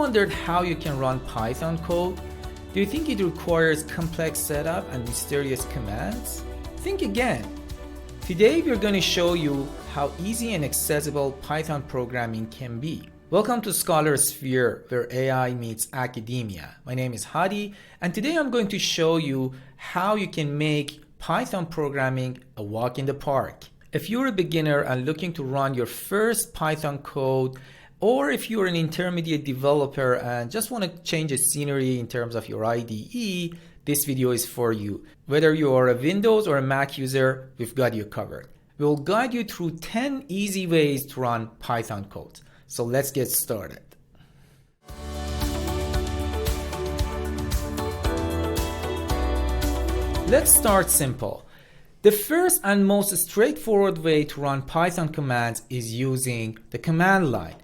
wondered how you can run Python code? Do you think it requires complex setup and mysterious commands? Think again. Today we're going to show you how easy and accessible Python programming can be. Welcome to Scholar Sphere, where AI meets academia. My name is Hadi, and today I'm going to show you how you can make Python programming a walk in the park. If you're a beginner and looking to run your first Python code, or if you're an intermediate developer and just want to change the scenery in terms of your IDE, this video is for you. Whether you are a Windows or a Mac user, we've got you covered. We'll guide you through 10 easy ways to run Python code. So let's get started. Let's start simple. The first and most straightforward way to run Python commands is using the command line.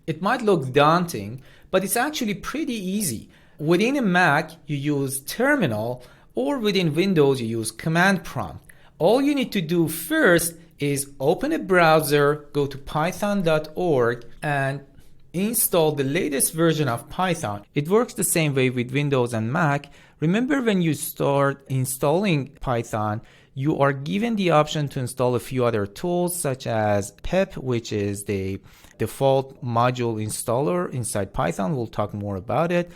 It might look daunting, but it's actually pretty easy. Within a Mac, you use terminal, or within Windows, you use command prompt. All you need to do first is open a browser, go to python.org, and install the latest version of Python. It works the same way with Windows and Mac. Remember, when you start installing Python, you are given the option to install a few other tools such as pip, which is the default module installer inside Python. We'll talk more about it.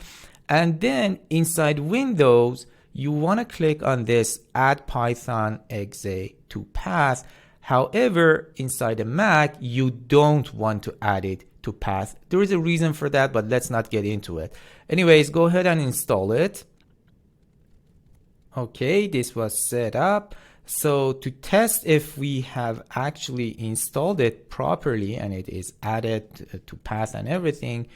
And then inside Windows, you want to click on this add Python exe to path. However, inside a Mac, you don't want to add it to path. There is a reason for that, but let's not get into it. Anyways, go ahead and install it. Okay, this was set up. So to test if we have actually installed it properly and it is added to path and everything,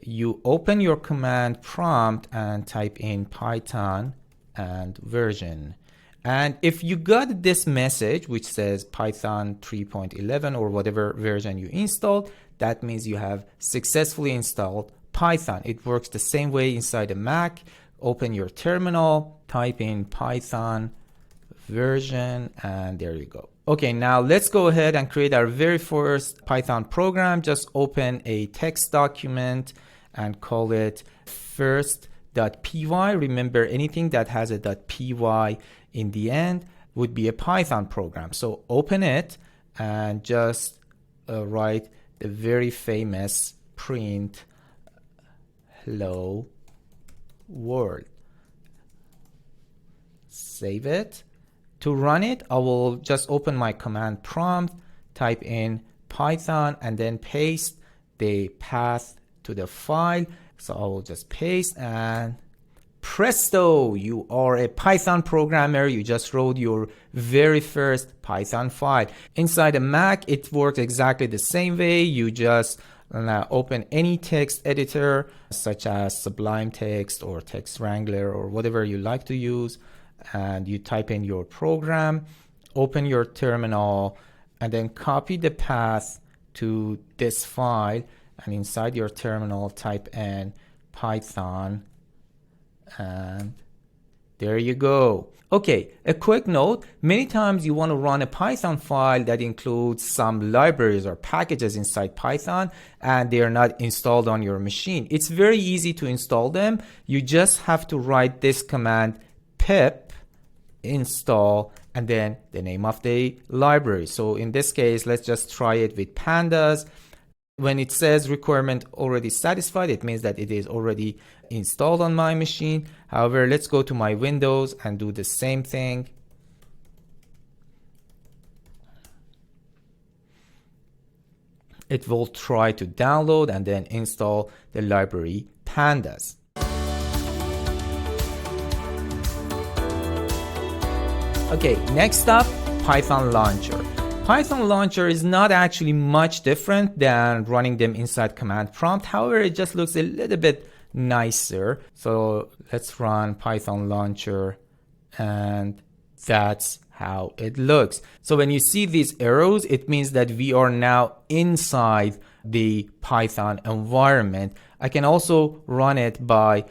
you open your command prompt and type in Python and version. And if you got this message which says Python 3.11 or whatever version you installed, that means you have successfully installed Python. It works the same way inside a Mac. Open your terminal, type in Python version, and there you go. Okay, now let's go ahead and create our very first Python program. Just open a text document and call it first.py. Remember, anything that has a .py in the end would be a Python program. So open it and just write the very famous print hello world. Save it. To run it, I will just open my command prompt, type in Python, and then paste the path to the file. So I will just paste, and presto, you are a Python programmer. You just wrote your very first Python file. Inside a Mac, it works exactly the same way. You just open any text editor such as Sublime Text or Text Wrangler or whatever you like to use, and you type in your program, open your terminal, and then copy the path to this file, and inside your terminal type in Python, and there you go. Okay, a quick note, many times you want to run a Python file that includes some libraries or packages inside Python and they are not installed on your machine. It's very easy to install them. You just have to write this command pip install and then the name of the library. So in this case, let's just try it with pandas. When it says requirement already satisfied, it means that it is already installed on my machine. However, let's go to my Windows and do the same thing. It will try to download and then install the library pandas. Okay, next up, Python Launcher. Python Launcher is not actually much different than running them inside command prompt. However, it just looks a little bit nicer. So let's run Python Launcher, and that's how it looks. So when you see these arrows, it means that we are now inside the Python environment. I can also run it by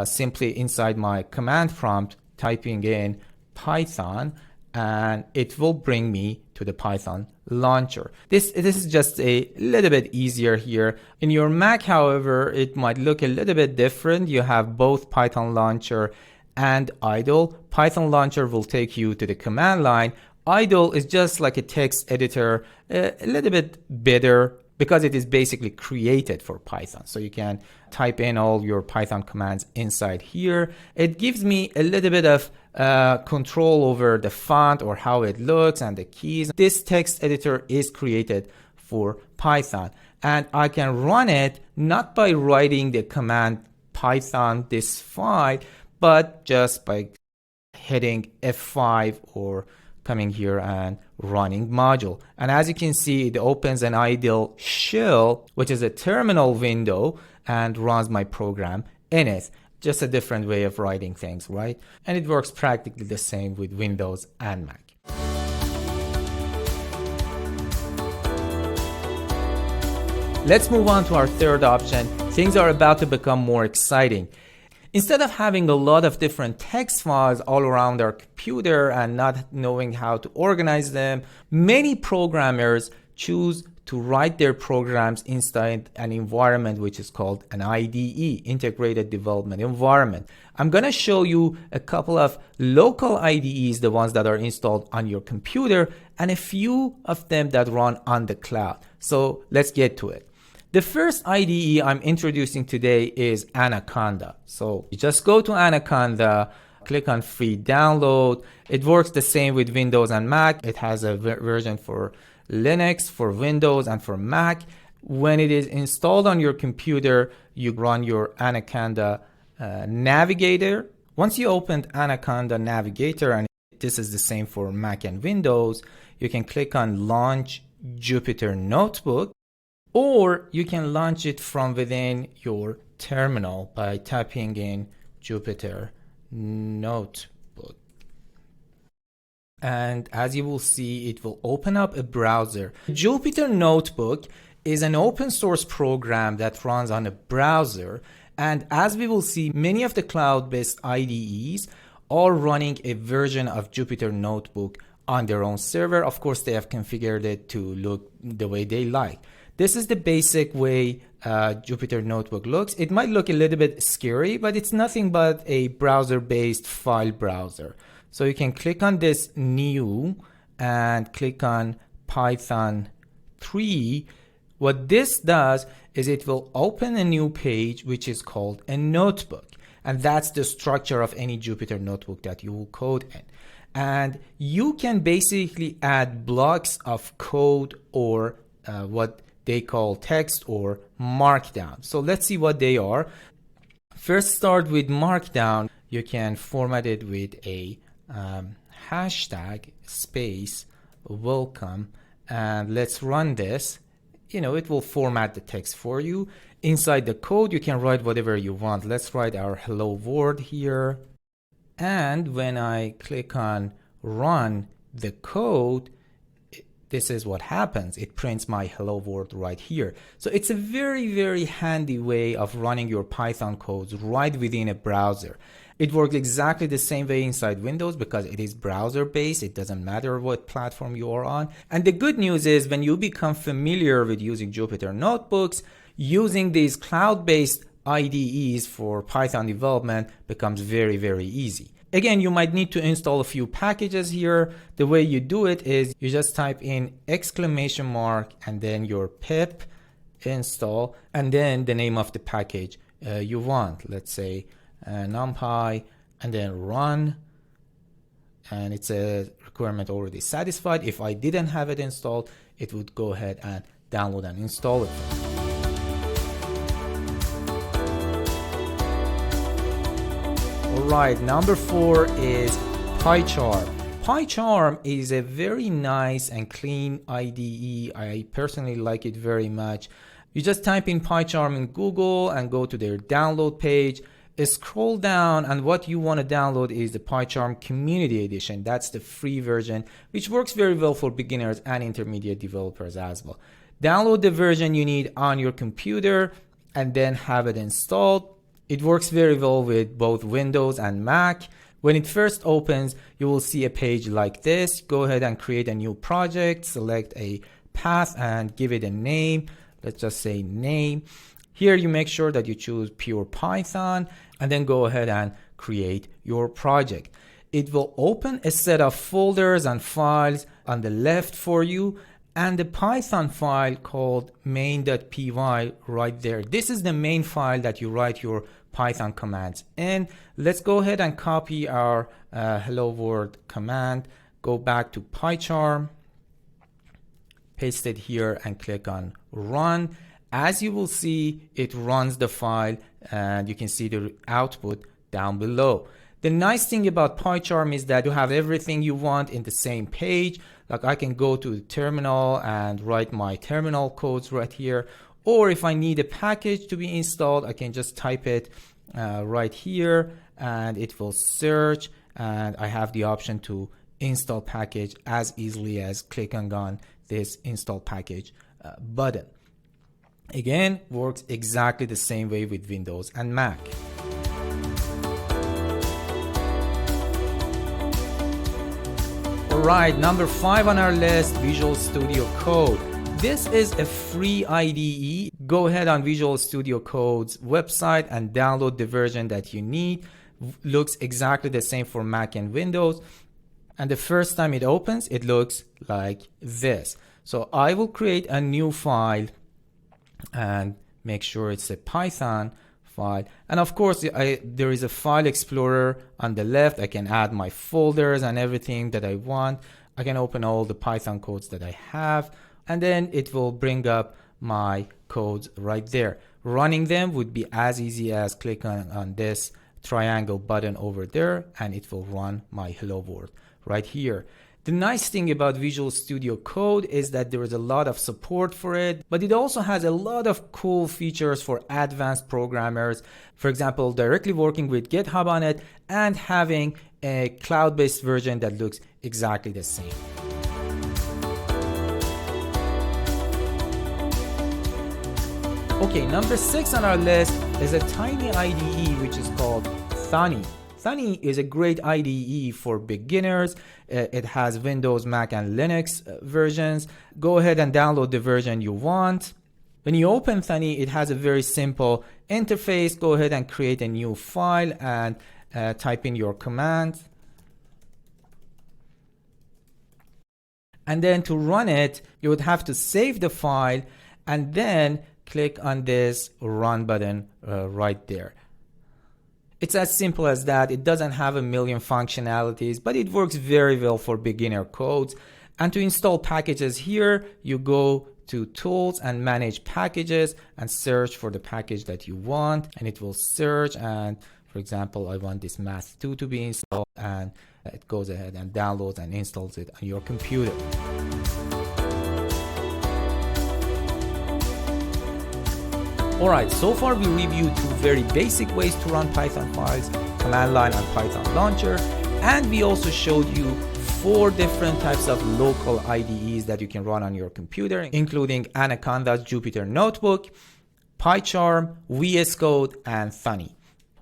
simply inside my command prompt typing in Python, and it will bring me to the Python launcher. This is just a little bit easier here. In your Mac, however, it might look a little bit different. You have both Python launcher and idle. Python launcher will take you to the command line. Idle is just like a text editor, a little bit better because it is basically created for Python. So you can type in all your Python commands inside here. It gives me a little bit of control over the font or how it looks and the keys. This text editor is created for Python, and I can run it not by writing the command Python this file, but just by hitting F5 or coming here and running module. And as you can see, it opens an idle shell, which is a terminal window, and runs my program in it. Just a different way of writing things, right? And it works practically the same with Windows and Mac. Let's move on to our third option. Things are about to become more exciting. Instead of having a lot of different text files all around our computer and not knowing how to organize them, many programmers choose to write their programs inside an environment which is called an IDE, Integrated Development Environment. I'm going to show you a couple of local IDEs, the ones that are installed on your computer, and a few of them that run on the cloud. So let's get to it. The first IDE I'm introducing today is Anaconda. So you just go to Anaconda, click on free download. It works the same with Windows and Mac. It has a version for Linux, for Windows, and for Mac. When it is installed on your computer, you run your Anaconda Navigator. Once you opened Anaconda Navigator, and this is the same for Mac and Windows, you can click on Launch Jupyter Notebook, or you can launch it from within your terminal by typing in Jupyter Notebook. And as you will see, it will open up a browser. Jupyter Notebook is an open source program that runs on a browser. And as we will see, many of the cloud-based IDEs are running a version of Jupyter Notebook on their own server. Of course, they have configured it to look the way they like. This is the basic way Jupyter Notebook looks. It might look a little bit scary, but it's nothing but a browser-based file browser. So you can click on this new and click on Python 3. What this does is it will open a new page which is called a notebook. And that's the structure of any Jupyter Notebook that you will code in. And you can basically add blocks of code or what they call text or markdown. So let's see what they are. First, start with markdown. You can format it with a hashtag space welcome, and let's run this. You know, it will format the text for you. Inside the code, you can write whatever you want. Let's write our hello world here. And when I click on run the code, this is what happens. It prints my hello world right here. So it's a very, very handy way of running your Python codes right within a browser. It works exactly the same way inside Windows because it is browser based. It doesn't matter what platform you are on. And the good news is when you become familiar with using Jupyter Notebooks, using these cloud-based IDEs for Python development becomes very, very easy. Again, you might need to install a few packages here. The way you do it is you just type in exclamation mark and then your pip install and then the name of the package you want. Let's say NumPy and then run. And it's a requirement already satisfied. If I didn't have it installed, it would go ahead and download and install it. Alright, number 4 is PyCharm. PyCharm is a very nice and clean IDE. I personally like it very much. You just type in PyCharm in Google and go to their download page. Scroll down, and what you want to download is the PyCharm Community Edition. That's the free version, which works very well for beginners and intermediate developers as well. Download the version you need on your computer and then have it installed. It works very well with both Windows and Mac. When it first opens, you will see a page like this. Go ahead and create a new project, select a path and give it a name. Let's just say name. Here you make sure that you choose pure Python and then go ahead and create your project. It will open a set of folders and files on the left for you, and the Python file called main.py right there. This is the main file that you write your Python commands in. Let's go ahead and copy our hello world command, go back to PyCharm, paste it here and click on run. As you will see, it runs the file and you can see the output down below. The nice thing about PyCharm is that you have everything you want in the same page. Like I can go to the terminal and write my terminal codes right here. Or if I need a package to be installed, I can just type it right here and it will search, and I have the option to install package as easily as clicking on this install package button. Again, works exactly the same way with Windows and Mac. Alright, number 5 on our list, Visual Studio Code. This is a free IDE. Go ahead on Visual Studio Code's website and download the version that you need. Looks exactly the same for Mac and Windows. And the first time it opens, it looks like this. So I will create a new file and make sure it's a Python file. And of course, there is a file explorer on the left. I can add my folders and everything that I want. I can open all the Python codes that I have, and then it will bring up my codes right there. Running them would be as easy as clicking on this triangle button over there, and it will run my hello world right here. The nice thing about Visual Studio Code is that there is a lot of support for it, but it also has a lot of cool features for advanced programmers. For example, directly working with GitHub on it and having a cloud-based version that looks exactly the same. Okay, number 6 on our list is a tiny IDE which is called Thonny. Thonny is a great IDE for beginners. It has Windows, Mac, and Linux versions. Go ahead and download the version you want. When you open Thonny, it has a very simple interface. Go ahead and create a new file and type in your command. And then to run it, you would have to save the file and then click on this run button right there. It's as simple as that. It doesn't have a million functionalities, but it works very well for beginner codes. And to install packages here, you go to Tools and Manage Packages and search for the package that you want, and it will search. And for example, I want this Math2 to be installed, and it goes ahead and downloads and installs it on your computer. Alright, so far we reviewed 2 very basic ways to run Python files, command line and Python launcher, and we also showed you 4 different types of local IDEs that you can run on your computer, including Anaconda's Jupyter Notebook, PyCharm, VS Code, and Thonny.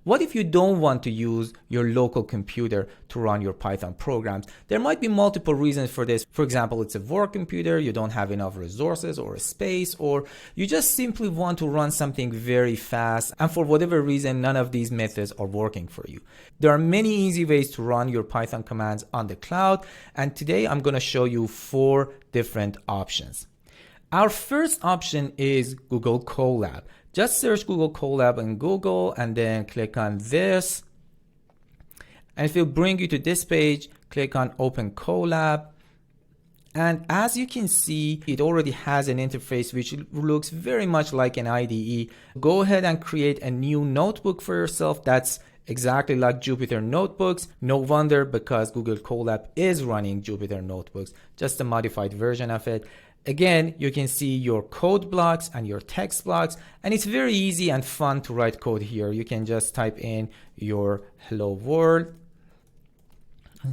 What if you don't want to use your local computer to run your Python programs? There might be multiple reasons for this. For example, it's a work computer, you don't have enough resources or space, or you just simply want to run something very fast, and for whatever reason, none of these methods are working for you. There are many easy ways to run your Python commands on the cloud, and today I'm going to show you 4 different options. Our first option is Google Colab. Just search Google Colab in Google and then click on this. And it will bring you to this page. Click on Open Colab. And as you can see, it already has an interface which looks very much like an IDE. Go ahead and create a new notebook for yourself that's exactly like Jupyter Notebooks. No wonder, because Google Colab is running Jupyter Notebooks, just a modified version of it. Again, you can see your code blocks and your text blocks, and it's very easy and fun to write code here. You can just type in your hello world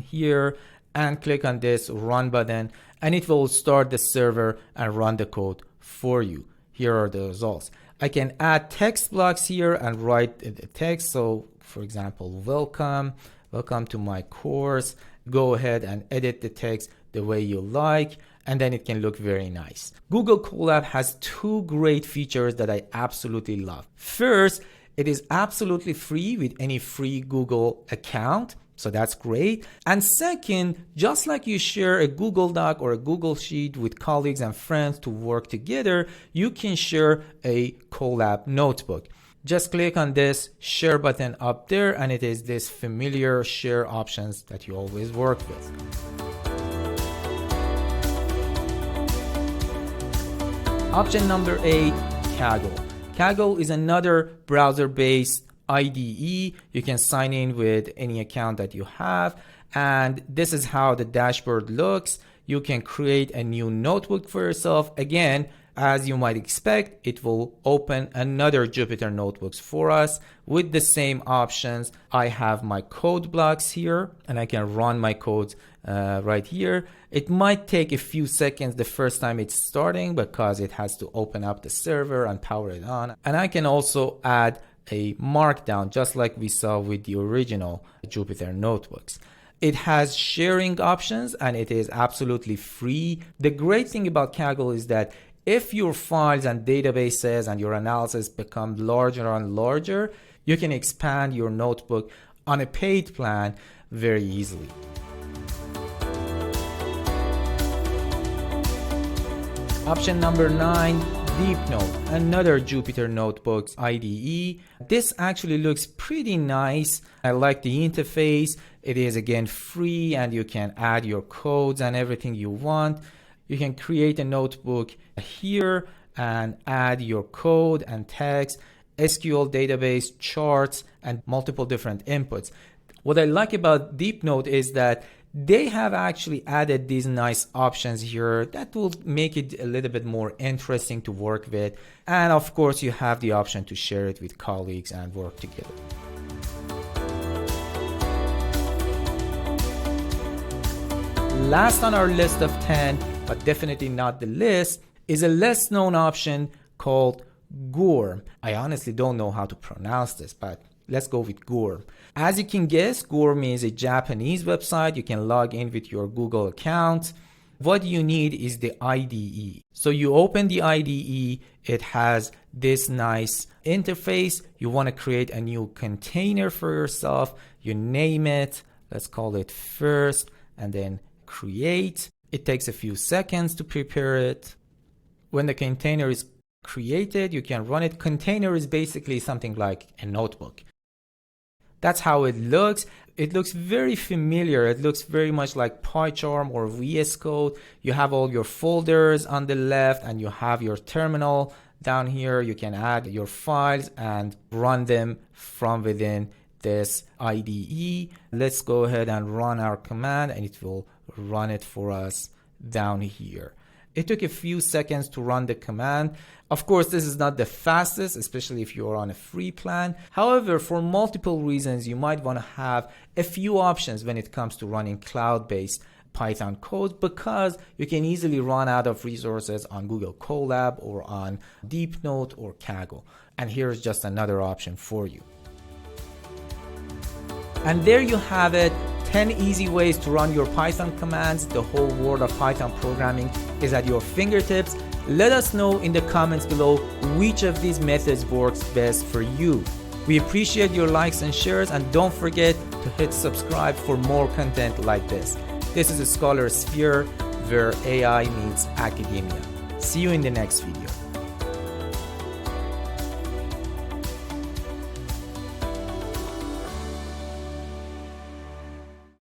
here and click on this run button, and it will start the server and run the code for you. Here are the results. I can add text blocks here and write the text. So for example, welcome, welcome to my course. Go ahead and edit the text the way you like, and then it can look very nice. Google Colab has two great features that I absolutely love. First, it is absolutely free with any free Google account. So that's great. And second, just like you share a Google Doc or a Google Sheet with colleagues and friends to work together, you can share a Colab notebook. Just click on this share button up there, and it is this familiar share options that you always work with. Option number 8, Kaggle. Kaggle is another browser-based IDE. You can sign in with any account that you have, and this is how the dashboard looks. You can create a new notebook for yourself. Again, as you might expect, it will open another Jupyter Notebooks for us with the same options. I have my code blocks here, and I can run my code right here. It might take a few seconds the first time it's starting because it has to open up the server and power it on. And I can also add a markdown, just like we saw with the original Jupyter Notebooks. It has sharing options, and it is absolutely free. The great thing about Kaggle is that if your files and databases and your analysis become larger and larger, you can expand your notebook on a paid plan very easily. Option number 9, DeepNote, another Jupyter Notebooks IDE. This actually looks pretty nice. I like the interface. It is again free, and you can add your codes and everything you want. You can create a notebook here and add your code and text, SQL database, charts, and multiple different inputs. What I like about DeepNote is that they have actually added these nice options here that will make it a little bit more interesting to work with. And of course, you have the option to share it with colleagues and work together. Last on our list of 10, but definitely not the list, is a less known option called Gorm. I honestly don't know how to pronounce this, but let's go with Gorm. As you can guess, Gorm is a Japanese website. You can log in with your Google account. What you need is the IDE. So you open the IDE, it has this nice interface. You want to create a new container for yourself. You name it, let's call it first, and then create. It takes a few seconds to prepare it. When the container is created, you can run it. Container is basically something like a notebook. That's how it looks. It looks very familiar. It looks very much like PyCharm or VS Code. You have all your folders on the left, and you have your terminal down here. You can add your files and run them from within this IDE. Let's go ahead and run our command, and it will run it for us down here. It took a few seconds to run the command. Of course, this is not the fastest, especially if you're on a free plan. However, for multiple reasons, you might want to have a few options when it comes to running cloud-based Python code, because you can easily run out of resources on Google Colab or on DeepNote or Kaggle. And here's just another option for you. And there you have it, 10 easy ways to run your Python commands. The whole world of Python programming is at your fingertips. Let us know in the comments below which of these methods works best for you. We appreciate your likes and shares, and don't forget to hit subscribe for more content like this. This is a Scholar Sphere, where AI meets academia. See you in the next video.